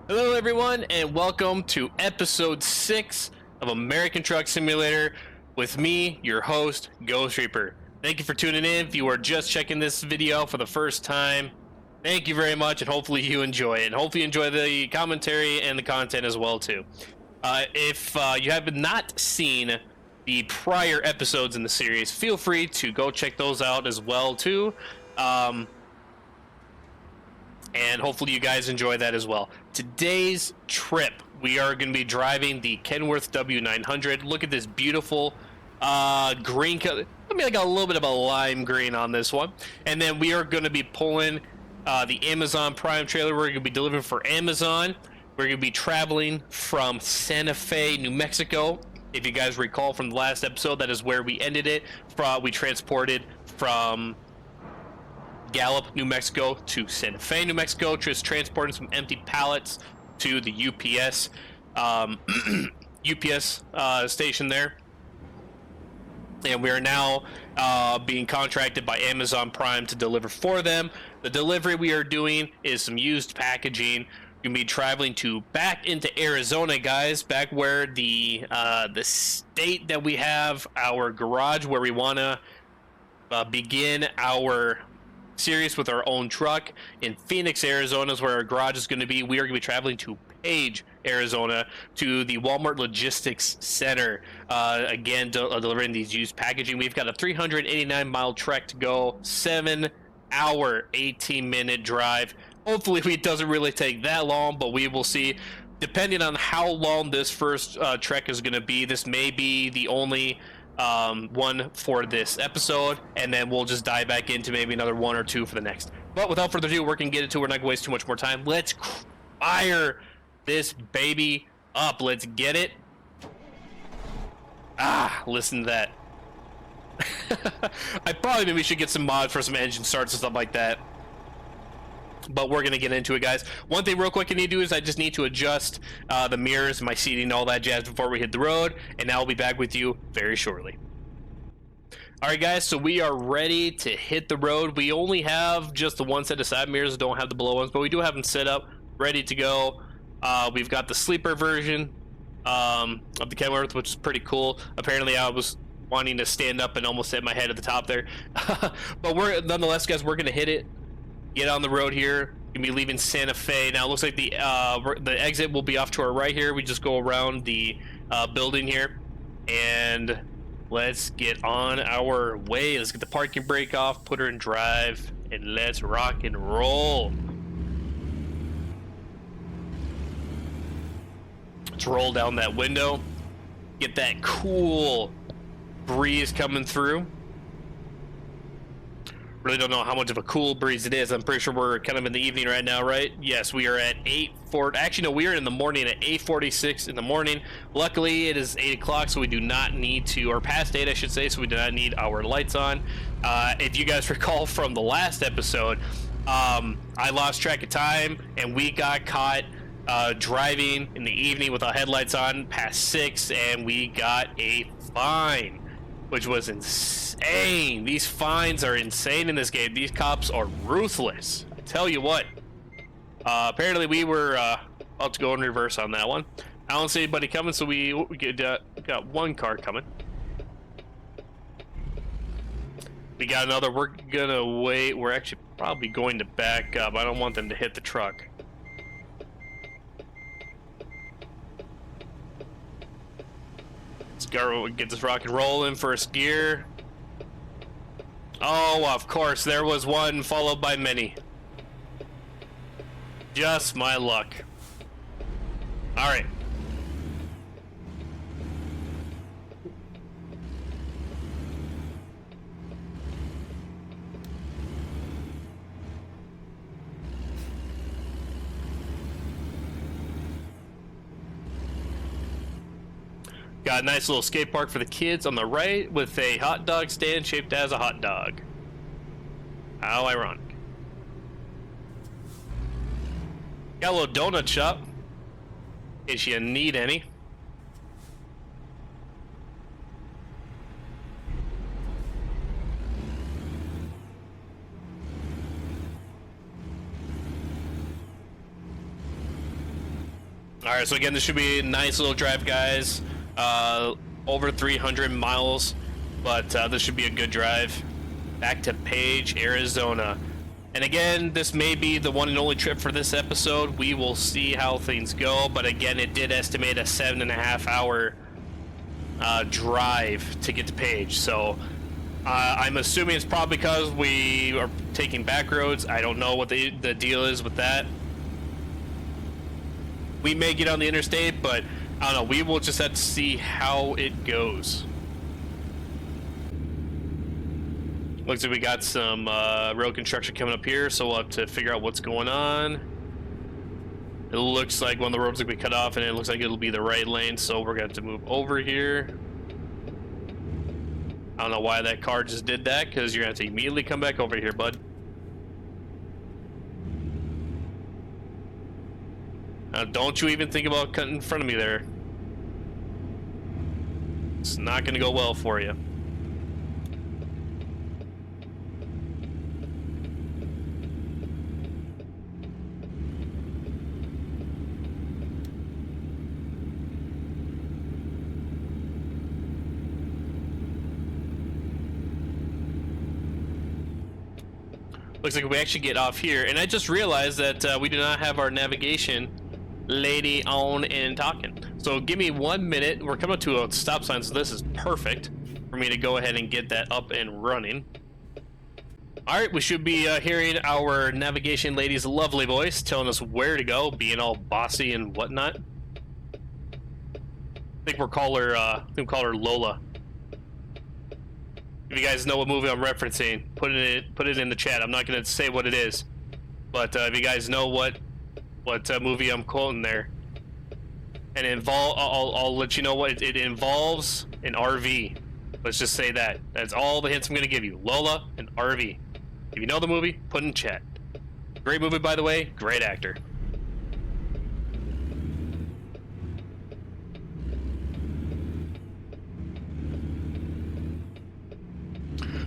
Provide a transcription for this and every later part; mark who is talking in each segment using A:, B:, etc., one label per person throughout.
A: Hello, everyone, and welcome to episode 6 of American Truck Simulator with me, your host, Ghost Reaper. Thank you for tuning in. If you are just checking this video out for the first time, thank you very much, and hopefully you enjoy it. And hopefully you enjoy the commentary and the content as well, too. If you have not seen the prior episodes in the series, feel free to go check those out as well, too. And hopefully you guys enjoy that as well. Today's trip, we are going to be driving the Kenworth W900. Look at this beautiful green color. I mean, I got a little bit of a lime green on this one. And then we are going to be pulling the Amazon Prime trailer. We're going to be delivering for Amazon. We're going to be traveling from Santa Fe, New Mexico. If you guys recall from the last episode, that is where we ended it. We transported from Gallup, New Mexico to Santa Fe, New Mexico, just transporting some empty pallets to the UPS station there. And we are now being contracted by Amazon Prime to deliver for them. The delivery we are doing is some used packaging. We're gonna be traveling back into Arizona, guys, back where the state that we have our garage, where we want to begin our series with our own truck. In Phoenix, Arizona is where our garage is going to be. We are going to be traveling to Page, Arizona, to the Walmart Logistics Center, again delivering these used packaging. We've got a 389-mile trek to go, 7-hour 18-minute drive. Hopefully it doesn't really take that long, but we will see. Depending on how long this first trek is going to be, this may be the only one for this episode, and then we'll just dive back into maybe another one or two for the next. But without further ado, we're gonna get into it. We're not gonna waste too much more time. Let's fire this baby up. Let's get it. Listen to that. I probably maybe should get some mods for some engine starts and stuff like that, but we're gonna get into it, guys. One thing real quick I need to do is I just need to adjust the mirrors, my seating, all that jazz before we hit the road, and I'll be back with you very shortly. Alright, guys, so we are ready to hit the road. We only have just the one set of side mirrors, don't have the below ones, but we do have them set up, ready to go. We've got the sleeper version of the Kenworth, which is pretty cool. Apparently I was wanting to stand up and almost hit my head at the top there. But nonetheless, guys, we're gonna hit it. Get on the road here. Gonna be leaving Santa Fe. Now it looks like the exit will be off to our right here. We just go around the building here, and let's get on our way. Let's get the parking brake off, put her in drive, and let's rock and roll. Let's roll down that window. Get that cool breeze coming through. Really don't know how much of a cool breeze it is. I'm pretty sure we're kind of in the evening right now, right? Yes, we are at 8:40. Actually, no, we are in the morning at 8:46 in the morning. Luckily, it is 8 o'clock, so we do not need to, or past 8, I should say, so we do not need our lights on. If you guys recall from the last episode, I lost track of time, and we got caught driving in the evening without headlights on past 6, and we got a fine, which was insane. These fines are insane in this game. These cops are ruthless. I tell you what. Apparently we were about to go in reverse on that one. I don't see anybody coming, so we got one car coming. We got another. We're gonna wait. We're actually probably going to back up. I don't want them to hit the truck. Let's go get this rock and roll in first gear. Oh, of course, there was one followed by many. Just my luck. All right. Got a nice little skate park for the kids on the right with a hot dog stand shaped as a hot dog. How ironic. Got a little donut shop in case you need any. All right, so again, this should be a nice little drive, guys. Over 300 miles, but this should be a good drive. Back to Page, Arizona. And again, this may be the one and only trip for this episode. We will see how things go, but again, it did estimate a 7.5 hour drive to get to Page. So I'm assuming it's probably because we are taking back roads. I don't know what the deal is with that. We may get on the interstate, but I don't know. We will just have to see how it goes. Looks like we got some road construction coming up here, so we'll have to figure out what's going on. It looks like one of the roads will be cut off, and it looks like it'll be the right lane, so we're going to have to move over here. I don't know why that car just did that, because you're going to have to immediately come back over here, bud. Don't you even think about cutting in front of me there. It's not going to go well for you. Looks like we actually get off here, and I just realized that we do not have our navigation lady on and talking. So give me 1 minute. We're coming to a stop sign, so this is perfect for me to go ahead and get that up and running. All right, we should be hearing our navigation lady's lovely voice telling us where to go, being all bossy and whatnot. I think we'll call her Lola. If you guys know what movie I'm referencing, put it in the chat. I'm not going to say what it is, but if you guys know what movie I'm quoting there, and I'll let you know what it involves. An RV. Let's just say that. That's all the hints I'm going to give you. Lola and RV. If you know the movie, put in chat. Great movie, by the way. Great actor.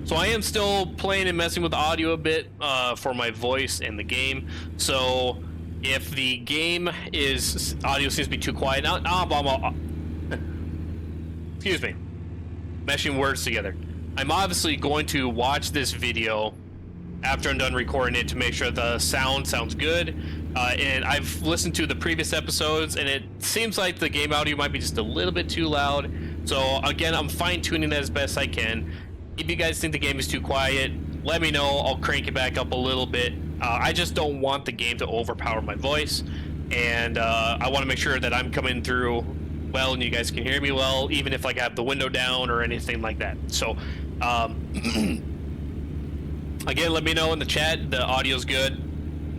A: So I am still playing and messing with the audio a bit for my voice and the game. So if the game is audio seems to be too quiet, excuse me, meshing words together. I'm obviously going to watch this video after I'm done recording it to make sure the sound sounds good. And I've listened to the previous episodes, and it seems like the game audio might be just a little bit too loud. So again, I'm fine-tuning that as best I can. If you guys think the game is too quiet, let me know. I'll crank it back up a little bit. I just don't want the game to overpower my voice, and I want to make sure that I'm coming through well and you guys can hear me well, even if like I have the window down or anything like that. So again, let me know in the chat the audio's good.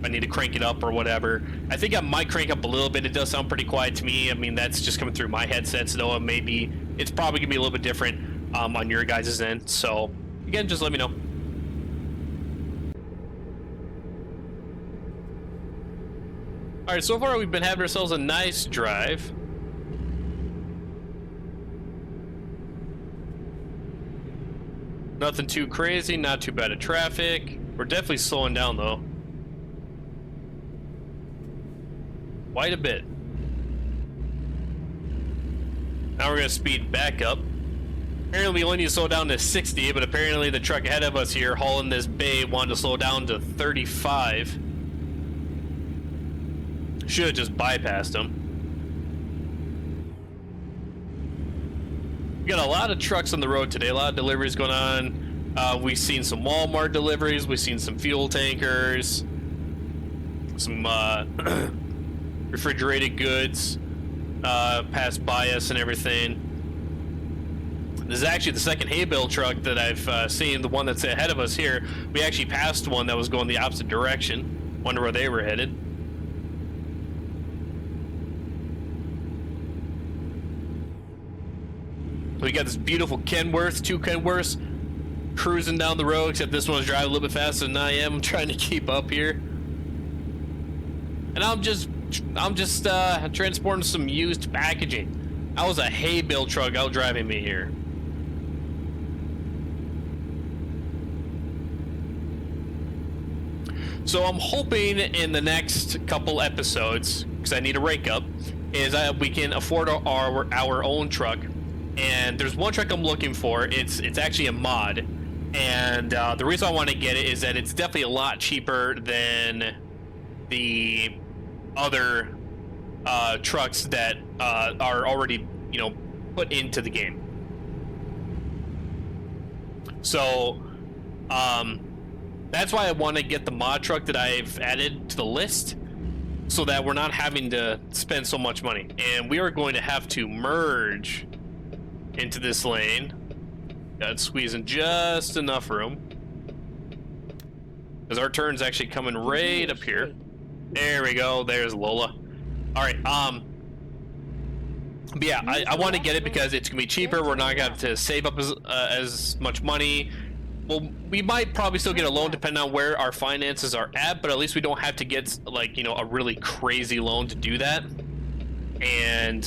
A: I need to crank it up or whatever. I think I might crank up a little bit. It does sound pretty quiet to me. I mean, that's just coming through my headsets, though. It's probably gonna be a little bit different on your guys' end. So again, just let me know. All right, so far we've been having ourselves a nice drive. Nothing too crazy, not too bad of traffic. We're definitely slowing down though. Quite a bit. Now we're gonna speed back up. Apparently we only need to slow down to 60, but apparently the truck ahead of us here hauling this bay wanted to slow down to 35. Should have just bypassed him. We got a lot of trucks on the road today, a lot of deliveries going on. We've seen some Walmart deliveries, we've seen some fuel tankers, some refrigerated goods pass by us and everything. This is actually the second hay bale truck that I've seen, the one that's ahead of us here. We actually passed one that was going the opposite direction. Wonder where they were headed. We got this beautiful Kenworth, two Kenworths, cruising down the road, except this one's driving a little bit faster than I am. I'm trying to keep up here. And I'm just transporting some used packaging. That was a hay bale truck out driving me here. So I'm hoping in the next couple episodes, because I need a rake up, is we can afford our own truck. And there's one truck I'm looking for. It's actually a mod, and the reason I want to get it is that it's definitely a lot cheaper than the other trucks that are already, you know, put into the game. So that's why I want to get the mod truck that I've added to the list, so that we're not having to spend so much money. And we are going to have to merge into this lane. Got squeezing just enough room, because our turn's actually coming right up here. There we go. There's Lola. All right. But yeah, I want to get it because it's gonna be cheaper. We're not gonna have to save up as much money. Well, we might probably still get a loan depending on where our finances are at, but at least we don't have to get, like, you know, a really crazy loan to do that. And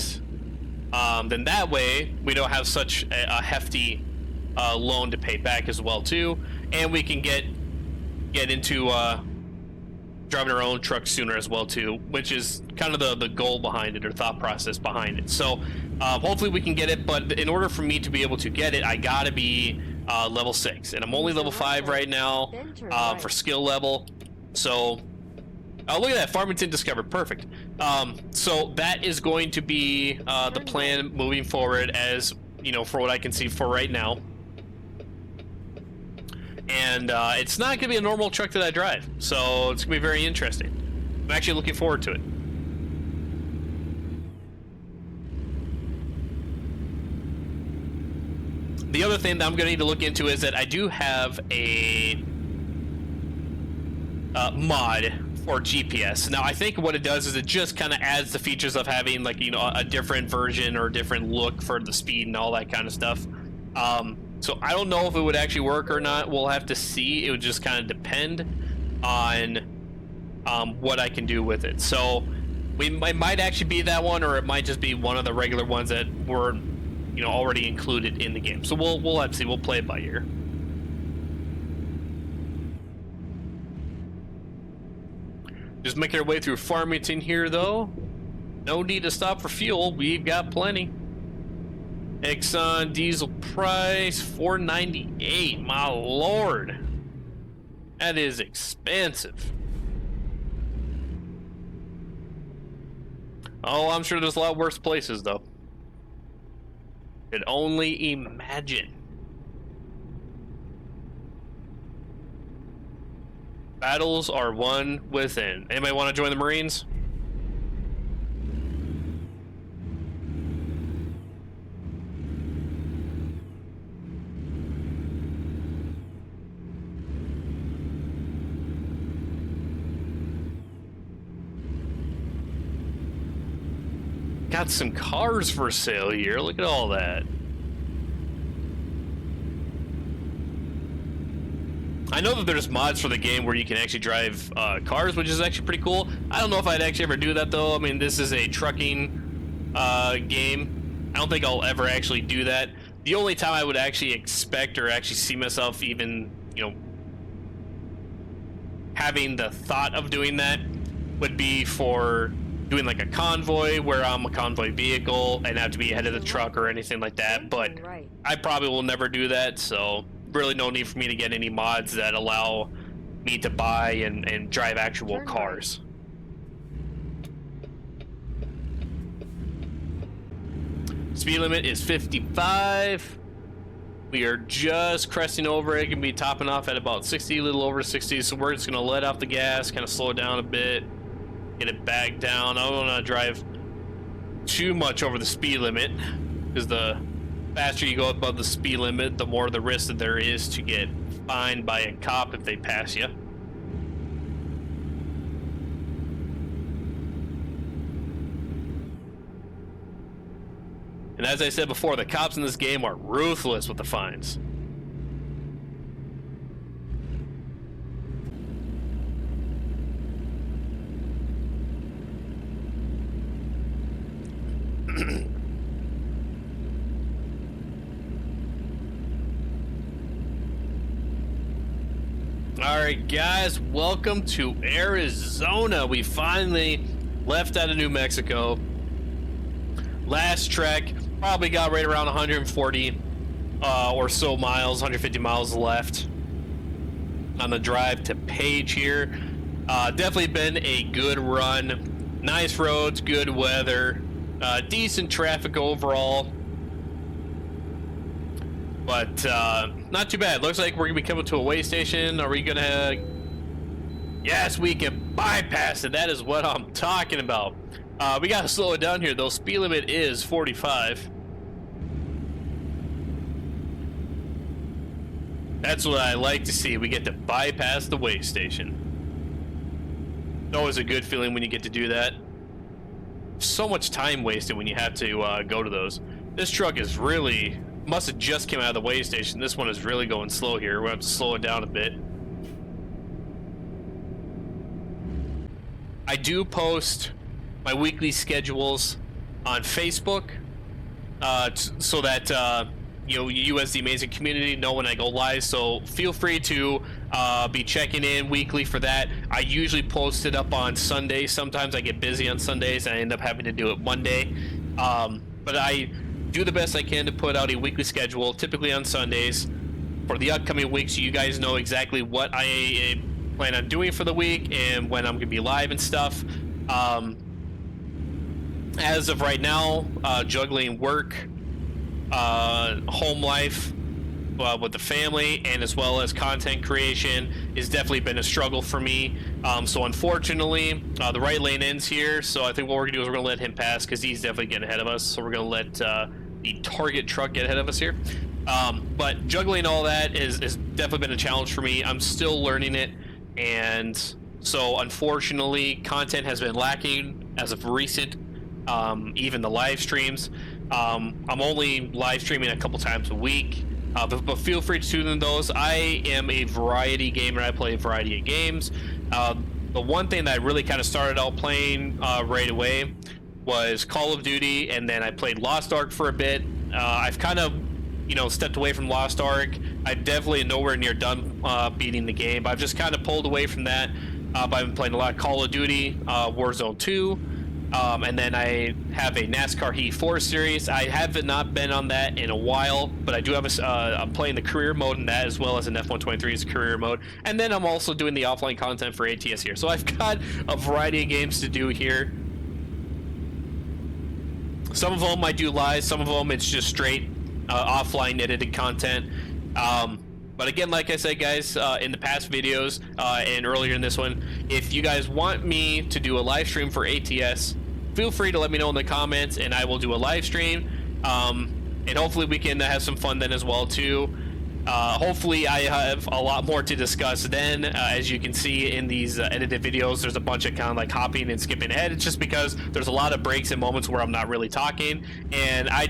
A: then that way we don't have such a hefty loan to pay back as well too, and we can get into driving our own truck sooner as well too, which is kind of the goal behind it, or thought process behind it. So hopefully we can get it, but in order for me to be able to get it, I gotta be level 6, and I'm only level 5 right now for skill level. So look at that, Farmington discovered. Perfect. So that is going to be the plan moving forward, as you know, for what I can see for right now. And it's not gonna be a normal truck that I drive, so it's gonna be very interesting. I'm actually looking forward to it. The other thing that I'm gonna need to look into is that I do have a mod for GPS. Now, I think what it does is it just kind of adds the features of having, like, you know, a different version or a different look for the speed and all that kind of stuff. So I don't know if it would actually work or not. We'll have to see. It would just kind of depend on what I can do with it. So it might actually be that one, or it might just be one of the regular ones that were, you know, already included in the game. So we'll have to see. We'll play it by ear. Just making our way through Farmington here, though. No need to stop for fuel. We've got plenty. Exxon diesel price $4.98. My lord, that is expensive. Oh, I'm sure there's a lot worse places, though. Could only imagine. Battles are won within. Anybody want to join the Marines? Got some cars for sale here. Look at all that. I know that there's mods for the game where you can actually drive cars, which is actually pretty cool. I don't know if I'd actually ever do that, though. I mean, this is a trucking game. I don't think I'll ever actually do that. The only time I would actually expect or actually see myself even, you know, having the thought of doing that would be for doing like a convoy, where I'm a convoy vehicle and have to be ahead of the truck or anything like that. But I probably will never do that, so really no need for me to get any mods that allow me to buy and drive actual cars. Speed limit is 55. We are just cresting over it. It can be topping off at about 60, a little over 60. So we're just gonna let off the gas, kind of slow it down a bit, get it back down. I don't want to drive too much over the speed limit, because the faster you go above the speed limit, the more the risk that there is to get fined by a cop if they pass you. And as I said before, the cops in this game are ruthless with the fines. Alright guys, welcome to Arizona. We finally left out of New Mexico. last trek, probably got right around 140 or so miles, 150 miles left on the drive to Page here. Definitely been a good run. Nice roads, good weather, decent traffic overall. But not too bad. Looks like we're gonna be coming to a way station. Are we gonna? Yes, we can bypass it. That is what I'm talking about. We gotta slow it down here though. Speed limit is 45. That's what I like to see. We get to bypass the way station. It's always a good feeling when you get to do that. So much time wasted when you have to go to those. This truck is really, must have just came out of the way station. This one is really going slow here. We're gonna have to slow it down a bit. I do post my weekly schedules on Facebook, so that you as the amazing community know when I go live. So feel free to be checking in weekly for that. I usually post it up on Sundays. Sometimes I get busy on Sundays and I end up having to do it Monday. But I do the best I can to put out a weekly schedule, typically on Sundays, for the upcoming week, so you guys know exactly what I plan on doing for the week and when I'm gonna be live and stuff. As of right now, juggling work, home life with the family, and as well as content creation has definitely been a struggle for me. So unfortunately, the right lane ends here, so I think what we're gonna do is we're gonna let him pass because he's definitely getting ahead of us. So we're gonna let the target truck get ahead of us here. But juggling all that is definitely been a challenge for me. I'm still learning it, and so unfortunately content has been lacking as of recent. Even the live streams, I'm only live streaming a couple times a week, but feel free to tune in those. I am a variety gamer. I play a variety of games. The one thing that I really kind of started out playing right away was Call of Duty, and then I played Lost Ark for a bit. I've kind of stepped away from Lost Ark. I'm definitely nowhere near done beating the game, but I've just kind of pulled away from that. I've been playing a lot of Call of Duty, Warzone 2, and then I have a NASCAR Heat 4 series. I have not been on that in a while, but I do have I'm playing the career mode in that, as well as an F123's career mode, and then I'm also doing the offline content for ATS here. So I've got a variety of games to do here. Some of them I do live, some of them it's just straight offline edited content. But again, like I said, guys, in the past videos and earlier in this one, if you guys want me to do a live stream for ATS, feel free to let me know in the comments, and I will do a live stream. And hopefully we can have some fun then as well too. Hopefully I have a lot more to discuss then. As you can see in these edited videos, there's a bunch of kind of like hopping and skipping ahead. It's just because there's a lot of breaks and moments where I'm not really talking, and I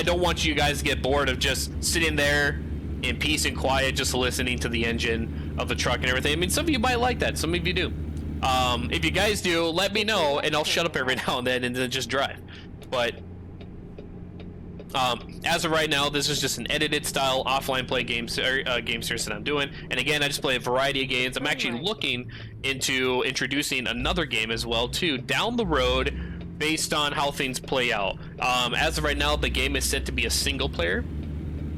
A: don't want you guys to get bored of just sitting there in peace and quiet, just listening to the engine of the truck and everything. I mean, some of you might like that, some of you do. If you guys do, let me know, and I'll shut up every now and then just drive. But as of right now, this is just an edited style offline play game series that I'm doing. And again, I just play a variety of games. I'm actually looking into introducing another game as well too down the road, based on how things play out. As of right now, the game is set to be a single player,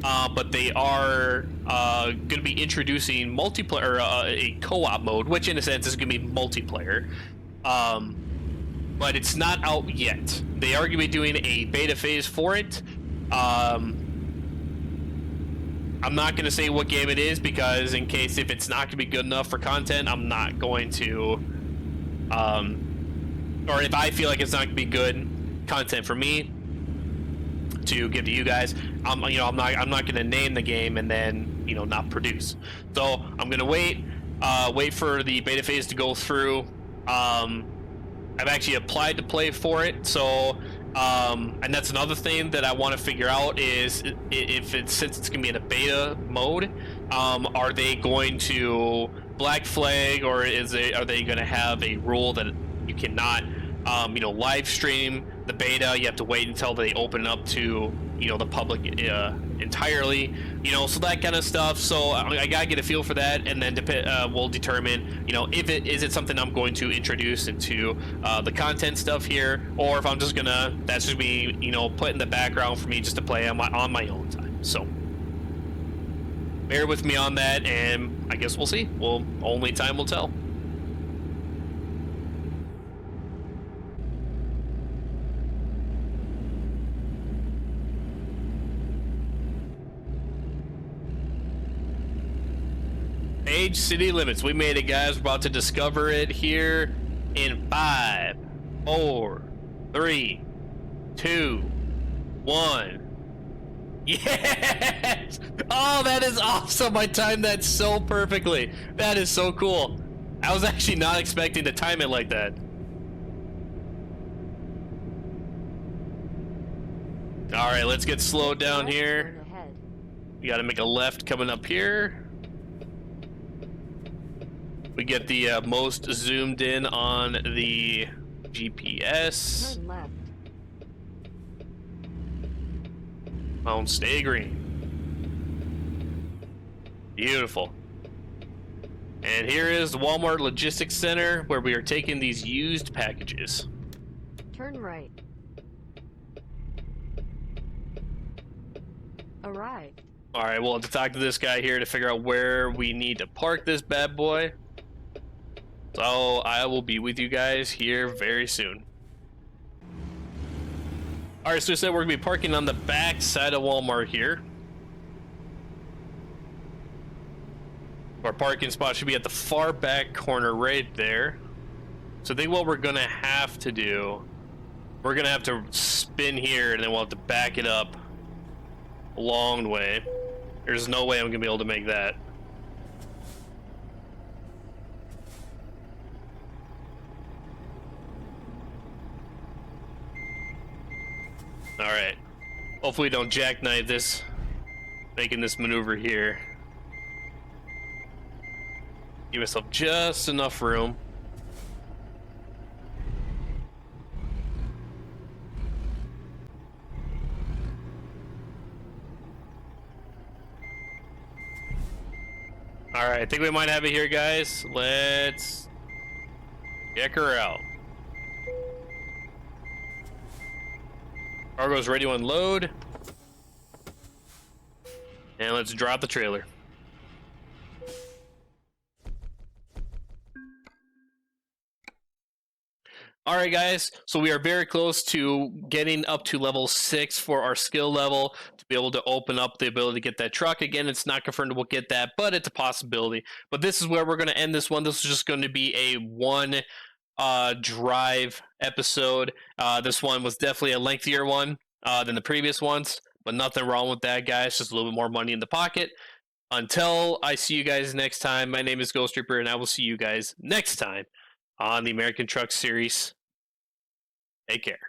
A: but they are going to be introducing multiplayer, a co-op mode, which in a sense is going to be multiplayer. But it's not out yet. They are going to be doing a beta phase for it. I'm not going to say what game it is, because in case if it's not going to be good enough for content, I'm not going to, or if I feel like it's not going to be good content for me to give to you guys, I'm not going to name the game and then not produce. So I'm going to wait for the beta phase to go through. I've actually applied to play for it, so and that's another thing that I want to figure out is since it's gonna be in a beta mode, are they going to black flag, or are they gonna have a rule that you cannot live stream the beta? You have to wait until they open it up to the public entirely, you know, so that kind of stuff. So I gotta get a feel for that, and then we'll determine, you know, if it is something I'm going to introduce into the content stuff here, or if I'm just gonna, that's just me, you know, put in the background for me just to play on my own time. So bear with me on that, and I guess we'll see. Well, only time will tell. Age city limits. We made it, guys. We're about to discover it here in 5, 4, 3, 2, 1. Yes! Oh, that is awesome. I timed that so perfectly. That is so cool. I was actually not expecting to time it like that. All right, let's get slowed down here. We got to make a left coming up here. We get the most zoomed in on the GPS.
B: Turn left.
A: Oh, stay green. Beautiful. And here is the Walmart Logistics Center, where we are taking these used packages.
B: Turn right. Arrived.
A: All right, we'll have to talk to this guy here to figure out where we need to park this bad boy. So I will be with you guys here very soon. All right, so we said we're gonna be parking on the back side of Walmart here. Our parking spot should be at the far back corner right there. So I think what we're gonna have to do, we're gonna have to spin here, and then we'll have to back it up a long way. There's no way I'm gonna be able to make that. All right. Hopefully we don't jackknife this, making this maneuver here. Give myself just enough room. All right, I think we might have it here, guys. Let's check her out. Cargo's ready to unload. And let's drop the trailer. All right, guys, so we are very close to getting up to level 6 for our skill level to be able to open up the ability to get that truck. Again, it's not confirmed we'll get that, but it's a possibility. But this is where we're going to end this one. This is just going to be a one drive episode. This one was definitely a lengthier one than the previous ones, but nothing wrong with that, guys. Just a little bit more money in the pocket. Until I see you guys next time, my name is Ghost Reaper, and I will see you guys next time on the American Truck Series. Take care.